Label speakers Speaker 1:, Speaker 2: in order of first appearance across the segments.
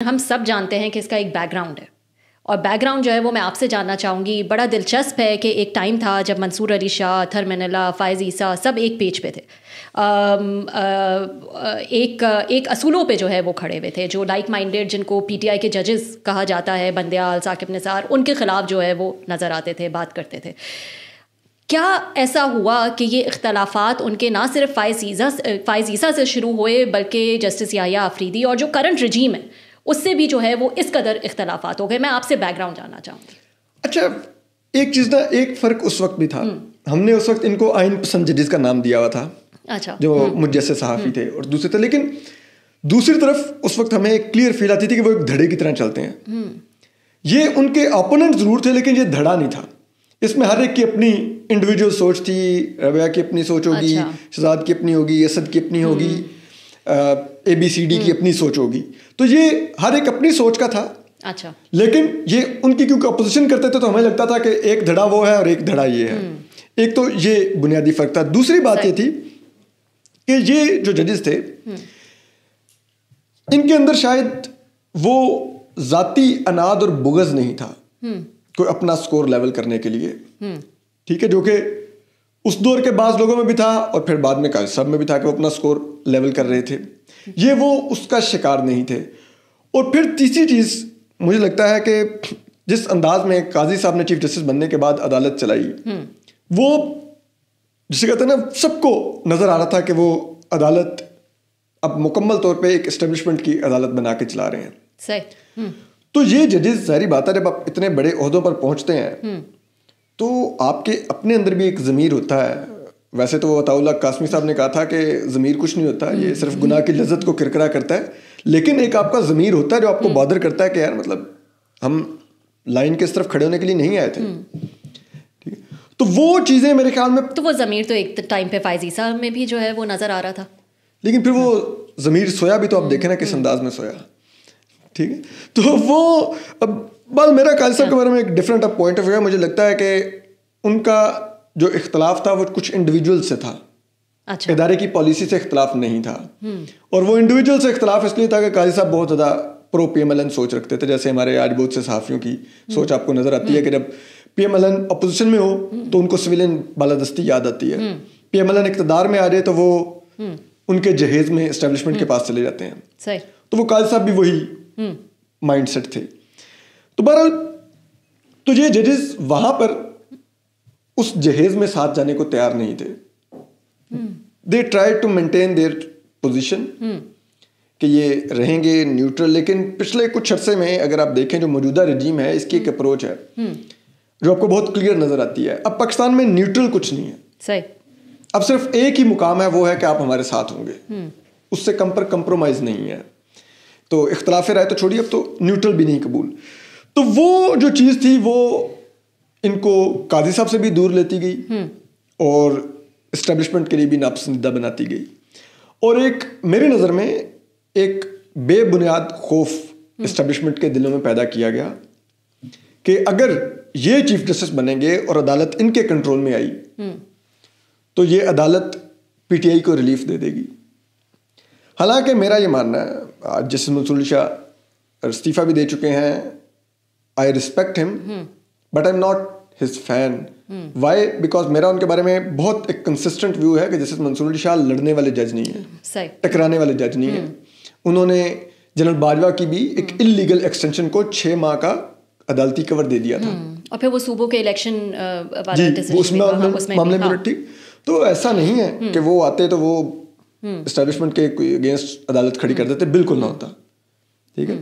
Speaker 1: ہم سب جانتے ہیں کہ اس کا ایک بیک گراؤنڈ ہے، اور بیک گراؤنڈ جو ہے وہ میں آپ سے جاننا چاہوں گی. بڑا دلچسپ ہے کہ ایک ٹائم تھا جب منصور علی شاہ، اطہر منالہ، فائز عیسیٰ سب ایک پیج پہ تھے، ایک اصولوں پہ جو ہے وہ کھڑے ہوئے تھے، جو لائک مائنڈیڈ، جن کو پی ٹی آئی کے ججز کہا جاتا ہے، بندیال، ثاقب نثار، ان کے خلاف جو ہے وہ نظر آتے تھے، بات کرتے تھے. کیا ایسا ہوا کہ یہ اختلافات ان کے نہ صرف فائز عیسیٰ سے شروع ہوئے بلکہ جسٹس یحییٰ آفریدی اور جو کرنٹ رجیم ہے اس سے بھی جو ہے وہ اس قدر اختلافات ہو گئے؟ میں آپ سے بیک گراؤنڈ جاننا چاہوں گی.
Speaker 2: اچھا، ایک چیز نا، ایک فرق اس وقت بھی تھا، ہم نے اس وقت ان کو آئین پسند ججز کا نام دیا ہوا تھا،
Speaker 1: اچھا،
Speaker 2: جو مجھ جیسے صحافی تھے اور دوسرے تھے، لیکن دوسری طرف اس وقت ہمیں ایک کلیئر فیل آتی تھی کہ وہ ایک دھڑے کی طرح چلتے ہیں. یہ ان کے اپوننٹ ضرور تھے لیکن یہ دھڑا نہیں تھا. اس میں ہر ایک کی اپنی انڈیویجول سوچ تھی، ربیہ کی اپنی سوچ ہوگی، شہزاد کی اپنی ہوگی، اسد کی اپنی ہوگی، اے بی سی ڈی کی اپنی سوچ ہوگی. تو یہ ہر ایک اپنی سوچ کا تھا.
Speaker 1: اچھا،
Speaker 2: لیکن یہ ان کی کیونکہ اپوزیشن کرتے تھے تو ہمیں لگتا تھا کہ ایک دھڑا وہ ہے اور ایک دھڑا یہ ہے. ایک تو یہ بنیادی فرق تھا. دوسری بات یہ تھی کہ یہ جو ججز تھے ان کے اندر شاید وہ ذاتی اناد اور بغض نہیں تھا کوئی اپنا سکور لیول کرنے کے لیے، ٹھیک ہے، جو کہ اس دور کے بعض لوگوں میں بھی تھا اور پھر بعد میں قاضی صاحب میں بھی تھا کہ وہ اپنا سکور لیول کر رہے تھے. یہ وہ اس کا شکار نہیں تھے. اور پھر تیسری چیز مجھے لگتا ہے کہ جس انداز میں قاضی صاحب نے چیف جسٹس بننے کے بعد عدالت چلائی، وہ جسے کہتے ہیں نا، سب کو نظر آ رہا تھا کہ وہ عدالت اب مکمل طور پہ ایک اسٹیبلشمنٹ کی عدالت بنا کے چلا رہے ہیں.
Speaker 1: صحیح.
Speaker 2: تو یہ ججز ظاہری بات ہے جب آپ اتنے بڑے عہدوں پر پہنچتے ہیں تو آپ کے اپنے اندر بھی ایک ضمیر ہوتا ہے. ویسے تو عطاء اللہ قاسمی صاحب نے کہا تھا کہ ضمیر کچھ نہیں ہوتا، یہ صرف گناہ کی لذت کو کرکرا کرتا ہے، لیکن ایک آپ کا ضمیر ہوتا ہے جو آپ کو بادر کرتا ہے کہ یار مطلب ہم لائن کے اس طرف کھڑے ہونے کے لیے نہیں آئے تھے. تو وہ چیزیں میرے خیال میں،
Speaker 1: تو وہ ضمیر تو ایک ٹائم پہ فائز عیسیٰ میں بھی جو ہے وہ نظر آ رہا تھا،
Speaker 2: لیکن پھر وہ ضمیر سویا بھی تو آپ دیکھیں نا کس انداز میں سویا. ٹھیک ہے، تو وہ اب بس میرا قاضی صاحب کے بارے میں ایک ڈفرینٹ پوائنٹ آف ویو ہے. مجھے لگتا ہے کہ ان کا جو اختلاف تھا وہ کچھ انڈیویجول سے تھا، ادارے کی پالیسی سے اختلاف نہیں تھا. اور وہ انڈیویجول سے اختلاف اس لیے تھا کہ قاضی صاحب بہت زیادہ پرو پی ایم ایل این سوچ رکھتے تھے. جیسے ہمارے آج بہت سے صحافیوں کی سوچ آپ کو نظر آتی ہے کہ جب P M L N opposition میں ہو تو ان کو سویلین بالادستی یاد آتی ہے، پی ایم ایل این اقتدار میں آ جائے تو وہ ان کے جہیز میں اسٹیبلشمنٹ کے پاس چلے جاتے ہیں. تو وہ قاضی صاحب بھی وہی مائنڈ سیٹ تھے. تو بہرحال تو یہ ججز وہاں پر اس جہیز میں ساتھ جانے کو تیار نہیں تھے. They try to maintain their position کہ یہ رہیں گے نیوٹرل. لیکن پچھلے کچھ عرصے میں اگر آپ دیکھیں جو موجودہ رجیم ہے اس کی ایک اپروچ ہے جو آپ کو بہت کلیئر نظر آتی ہے. اب پاکستان میں نیوٹرل کچھ نہیں ہے.
Speaker 1: صحیح.
Speaker 2: اب صرف ایک ہی مقام ہے، وہ ہے کہ آپ ہمارے ساتھ ہوں گے، اس سے کم پر کمپرومائز نہیں ہے. تو اختلاف رائے تو چھوڑیے، اب تو نیوٹرل بھی نہیں قبول. تو وہ جو چیز تھی وہ ان کو قاضی صاحب سے بھی دور لیتی گئی اور اسٹیبلشمنٹ کے لیے بھی ناپسندیدہ بناتی گئی. اور ایک میرے نظر میں ایک بے بنیاد خوف اسٹیبلشمنٹ کے دلوں میں پیدا کیا گیا کہ اگر یہ چیف جسٹس بنیں گے اور عدالت ان کے کنٹرول میں آئی تو یہ عدالت پی ٹی آئی کو ریلیف دے دے گی. حالانکہ میرا یہ ماننا ہے، آج جسٹس منصور علی شاہ استعفیٰ بھی دے چکے ہیں، I respect him but I am not his fan. Why? Because میرا ان کے بارے میں بہت ایک کنسسٹنٹ ویو ہے کہ جسٹس منصور علی شاہ لڑنے والے جج نہیں ہیں، ٹکرانے والے جج نہیں ہیں. انہوں نے جنرل باجوہ کی بھی ایک انلیگل ایکسٹینشن کو 6 ماہ کا عدالتی کور دے دیا تھا،
Speaker 1: اور پھر وہ صوبوں کے الیکشن
Speaker 2: اس معاملے میں ٹھیک. تو ایسا نہیں ہے کہ وہ آتے تو وہ اسٹیبلشمنٹ کے اگینسٹ عدالت کھڑی کر دیتے، بالکل نہ ہوتا. ٹھیک ہے،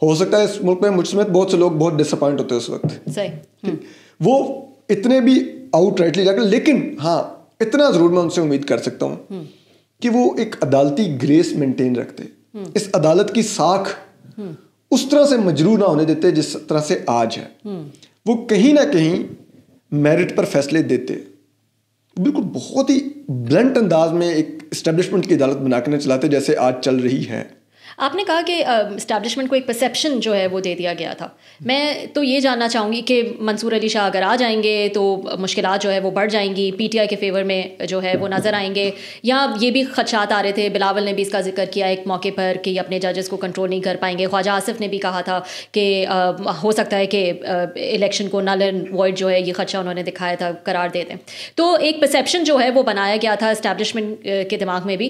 Speaker 2: ہو سکتا ہے اس ملک میں مجھ سمیت بہت سے لوگ بہت ڈس اپوائنٹ ہوتے اس وقت، وہ اتنے بھی آؤٹ رائٹلی جا کر. لیکن ہاں اتنا ضرور میں ان سے امید کر سکتا ہوں کہ وہ ایک عدالتی گریس مینٹین رکھتے، اس عدالت کی ساکھ اس طرح سے مجروح نہ ہونے دیتے جس طرح سے آج ہے. وہ کہیں نہ کہیں میرٹ پر فیصلے دیتے، بالکل بہت ہی بلنٹ انداز میں ایک اسٹیبلشمنٹ کی عدالت بنا کے نہ چلاتے جیسے آج چل رہی ہے.
Speaker 1: آپ نے کہا کہ اسٹیبلشمنٹ کو ایک پرسیپشن جو ہے وہ دے دیا گیا تھا. میں تو یہ جاننا چاہوں گی کہ منصور علی شاہ اگر آ جائیں گے تو مشکلات جو ہے وہ بڑھ جائیں گی, پی ٹی آئی کے فیور میں جو ہے وہ نظر آئیں گے, یا یہ بھی خدشات آ رہے تھے, بلاول نے بھی اس کا ذکر کیا ایک موقع پر کہ یہ اپنے ججز کو کنٹرول نہیں کر پائیں گے, خواجہ آصف نے بھی کہا تھا کہ ہو سکتا ہے کہ الیکشن کو نل اینڈ وائڈ جو ہے یہ خدشہ انہوں نے دکھایا تھا قرار دے دیں. تو ایک پرسیپشن جو ہے وہ بنایا گیا تھا اسٹیبلشمنٹ کے دماغ میں بھی.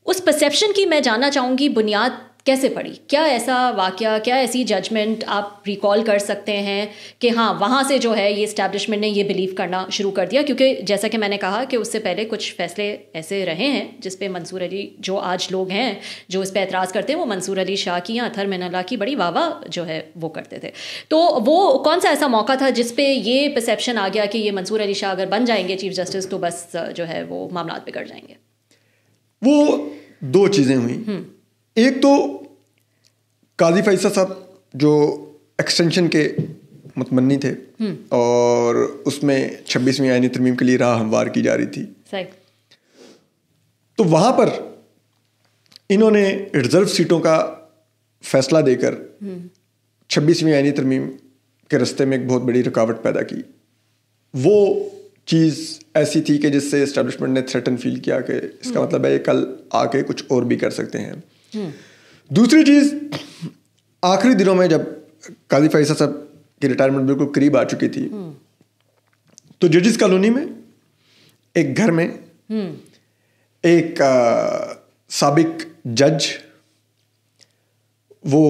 Speaker 1: اس پرسیپشن کی میں جاننا چاہوں گی بنیاد کیسے پڑی, کیا ایسا واقعہ, کیا ایسی ججمنٹ آپ ریکال کر سکتے ہیں کہ ہاں وہاں سے جو ہے یہ اسٹیبلشمنٹ نے یہ بلیو کرنا شروع کر دیا؟ کیونکہ جیسا کہ میں نے کہا کہ اس سے پہلے کچھ فیصلے ایسے رہے ہیں جس پہ منصور علی, جو آج لوگ ہیں جو اس پہ اعتراض کرتے ہیں, وہ منصور علی شاہ کی یا اطہر من اللہ کی بڑی واہ واہ جو ہے وہ کرتے تھے. تو وہ کون سا ایسا موقع تھا جس پہ یہ پرسیپشن آ گیا کہ یہ منصور علی شاہ اگر بن جائیں گے چیف جسٹس تو بس جو ہے وہ معاملات بگڑ جائیں گے؟
Speaker 2: وہ دو چیزیں ہوئیں. ایک تو قاضی فیصل صاحب جو ایکسٹینشن کے متمنی تھے اور اس میں 26ویں آئینی ترمیم کے لیے راہ ہموار کی جا رہی تھی, تو وہاں پر انہوں نے ریزرو سیٹوں کا فیصلہ دے کر 26ویں آئینی ترمیم کے رستے میں ایک بہت بڑی رکاوٹ پیدا کی. وہ چیز ایسی تھی کہ جس سے اسٹیبلشمنٹ نے تھریٹن فیل کیا کہ اس کا مطلب ہے کل آ کے کچھ اور بھی کر سکتے ہیں. دوسری چیز, آخری دنوں میں جب قاضی فیصل صاحب کی ریٹائرمنٹ بالکل قریب آ چکی تھی, تو ججز کالونی میں ایک گھر میں ایک سابق جج, وہ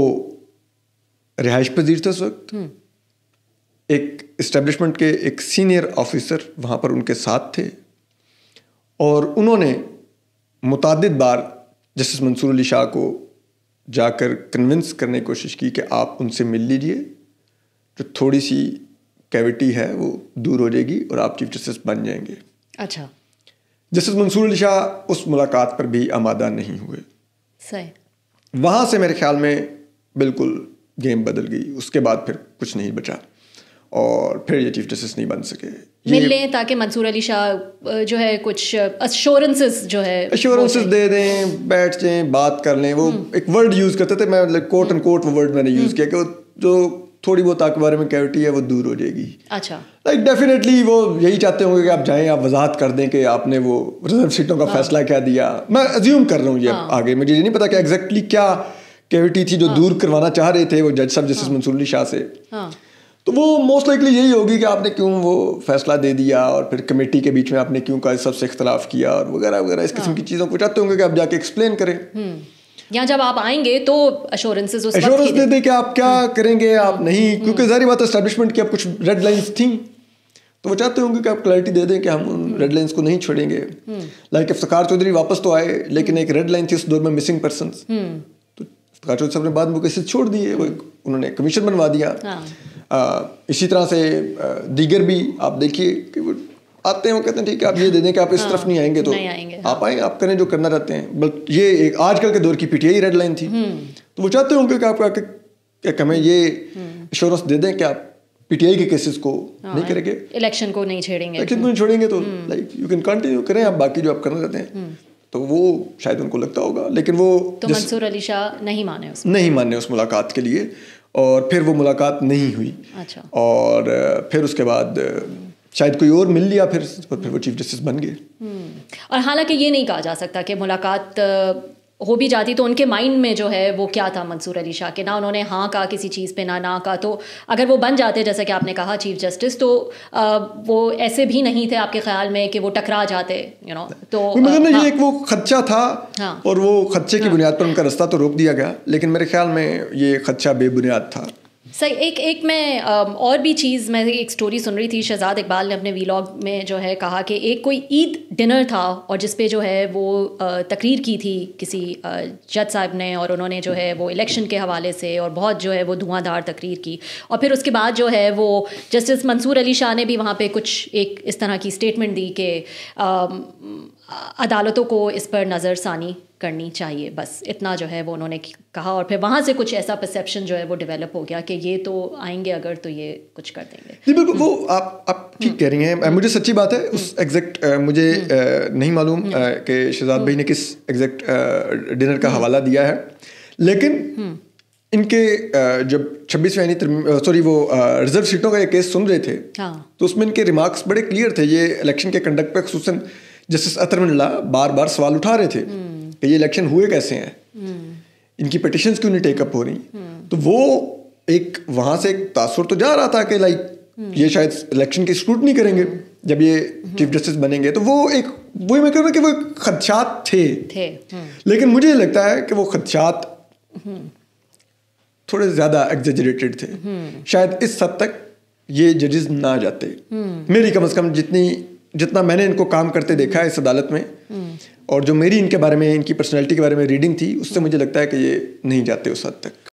Speaker 2: رہائش پذیر تھا اس وقت, ایک اسٹیبلشمنٹ کے ایک سینئر آفیسر وہاں پر ان کے ساتھ تھے, اور انہوں نے متعدد بار جسٹس منصور علی شاہ کو جا کر کنونس کرنے کی کوشش کی کہ آپ ان سے مل لیجئے, جو تھوڑی سی کیوٹی ہے وہ دور ہو جائے گی اور آپ چیف جسٹس بن جائیں گے.
Speaker 1: اچھا.
Speaker 2: جسٹس منصور علی شاہ اس ملاقات پر بھی آمادہ نہیں ہوئے.
Speaker 1: صحیح.
Speaker 2: وہاں سے میرے خیال میں بالکل گیم بدل گئی. اس کے بعد پھر کچھ نہیں بچا اور پھر یہ چیف جسٹس نہیں بن سکے.
Speaker 1: مل لیں تاکہ منصور علی شاہ جو ہے کچھ ایشورنسز جو ہے
Speaker 2: ایشورنسز دے دیں, بیٹھ جائیں, بات کر لیں. وہ ایک ورڈ یوز کرتے تھے, میں کوٹ اینڈ کوٹ وہ ورڈ میں نے یوز کیا کہ جو تھوڑی بہت آپ کے بارے میں کیوٹی ہے وہ دور ہو جائے گی.
Speaker 1: اچھا.
Speaker 2: لائک ڈیفینیٹلی وہ یہی چاہتے ہوں گے کہ آپ جائیں, آپ وضاحت کر دیں کہ آپ نے وہ ریزرو سیٹوں کا فیصلہ کیا دیا. میں ازیوم کر رہا ہوں یہ آگے, مجھے یہ نہیں پتا کہ ایگزیکٹلی کیا کیوٹی تھی جو دور کروانا چاہ رہے تھے وہ جج صاحب جسٹس منصور علی شاہ سے. تو وہ موسٹ لائکلی یہی ہوگی کہ آپ نے کیوں وہ فیصلہ دے دیا, اور پھر کمیٹی کے بیچ میں آپ نے کیوں قاضی صاحب سے اختلاف کیا, اور وغیرہ وغیرہ اس قسم کی چیزوں کو چاہتے ہوں گے کہ آپ جا کے ایکسپلین کریں.
Speaker 1: یا جب آپ آئیں گے تو ایشورنس
Speaker 2: دے دیں کہ آپ کیا کریں گے, آپ نہیں, کیونکہ ظاہری بات ہے اسٹیبلشمنٹ کی اب کچھ ریڈ لائنس تھیں, تو وہ چاہتے ہوں گے کہ آپ کلیئرٹی دے دیں کہ ہم ان ریڈ لائنس کو نہیں چھوڑیں گے. لائک افتخار چودھری واپس تو آئے, لیکن ایک ریڈ لائن تھی اس دور میں مسنگ پرسنس, تو افتخار چودھری صاحب نے بعد میں کیسز چھوڑ دیے, وہ انہوں نے کمیشن بنوا دیا. اسی طرح سے دیگر بھی آپ دیکھیے کہ وہ آتے ہیں, وہ کہتے ہیں ٹھیک ہے آپ یہ دے دیں کہ آپ اس طرف نہیں آئیں گے تو آپ آئیں, آپ کریں جو کرنا چاہتے ہیں. بلکہ یہ ایک آج کل کے دور کی P T I read line تھی, تو وہ چاہتے ہوں گے کہ آپ کہ ہمیں یہ ایشورنس دے دیں کہ آپ پی ٹی آئی کے کیسز کو نہیں کریں گے,
Speaker 1: الیکشن کو نہیں چھیڑیں گے,
Speaker 2: الیکشن کو نہیں چھوڑیں گے, تو لائک یو کین کنٹینیو کریں آپ باقی جو آپ کرنا چاہتے ہیں. تو وہ شاید ان کو لگتا ہوگا, لیکن وہ
Speaker 1: تو منصور علی شاہ نہیں مانے اس
Speaker 2: ملاقات کے لیے, اور پھر وہ ملاقات نہیں ہوئی.
Speaker 1: اچھا.
Speaker 2: اور پھر اس کے بعد شاید کوئی اور مل لیا, پھر وہ چیف جسٹس بن گئے.
Speaker 1: اور حالانکہ یہ نہیں کہا جا سکتا کہ ملاقات ہو بھی جاتی تو ان کے مائنڈ میں جو ہے وہ کیا تھا منصور علی شاہ کے, نہ انہوں نے ہاں کہا کسی چیز پہ نہ کہا. تو اگر وہ بن جاتے جیسا کہ آپ نے کہا چیف جسٹس, تو وہ ایسے بھی نہیں تھے آپ کے خیال میں کہ وہ ٹکرا جاتے, تو
Speaker 2: یہ ایک وہ خدشہ تھا, اور وہ خدشے کی بنیاد پر ان کا رستہ تو روک دیا گیا, لیکن میرے خیال میں یہ خدشہ بے بنیاد تھا.
Speaker 1: صحیح. ایک میں اور بھی چیز, میں ایک سٹوری سن رہی تھی, شہزاد اقبال نے اپنے ویلاگ میں جو ہے کہا کہ ایک کوئی عید ڈنر تھا اور جس پہ جو ہے وہ تقریر کی تھی کسی جج صاحب نے, اور انہوں نے جو ہے وہ الیکشن کے حوالے سے اور بہت جو ہے وہ دھواں دھار تقریر کی, اور پھر اس کے بعد جو ہے وہ جسٹس منصور علی شاہ نے بھی وہاں پہ کچھ ایک اس طرح کی اسٹیٹمنٹ دی کہ عدالتوں کو اس پر نظر ثانی کرنی چاہیے, بس اتنا جو ہے وہ انہوں نے کہا. اور پھر وہاں سے کچھ ایسا پرسیپشن جو ہے وہ ڈیولپ ہو گیا کہ یہ تو آئیں گے اگر تو یہ کچھ کر دیں گے.
Speaker 2: جی بالکل, وہ آپ ٹھیک کہہ رہی ہیں. مجھے سچی بات ہے اس ایگزیکٹ مجھے نہیں معلوم کہ شہزاد بھائی نے کس ایگزیکٹ ڈنر کا حوالہ دیا ہے, لیکن ان کے جب 26 وہ ریزرو سیٹوں کا یہ کیس سن رہے تھے تو اس میں ان کے ریمارکس بڑے کلیئر تھے. یہ الیکشن کے کنڈکٹ پہ خصوصاً جسٹس اطہر من اللہ بار بار سوال اٹھا رہے تھے کہ یہ الیکشن ہوئے کیسے ہیں, ان کی پٹیشنز کیوں نہیں ٹیک اپ ہو رہی. تو وہ ایک وہاں سے ایک تاثر تو جا رہا تھا کہ لائک یہ شاید الیکشن کی اسکروٹنی کریں گے جب یہ چیف جسٹس بنیں گے. تو وہ ایک وہی میں کہہ رہا ہوں کہ وہ خدشات تھے, لیکن مجھے لگتا ہے کہ وہ خدشات تھوڑے زیادہ ایگزیجریٹڈ تھے. شاید اس حد تک یہ ججز نہ جاتے, میری کم از کم جتنا میں نے ان کو کام کرتے دیکھا ہے اس عدالت میں, اور جو میری ان کے بارے میں ان کی پرسنالٹی کے بارے میں ریڈنگ تھی, اس سے مجھے لگتا ہے کہ یہ نہیں جاتے اس حد تک.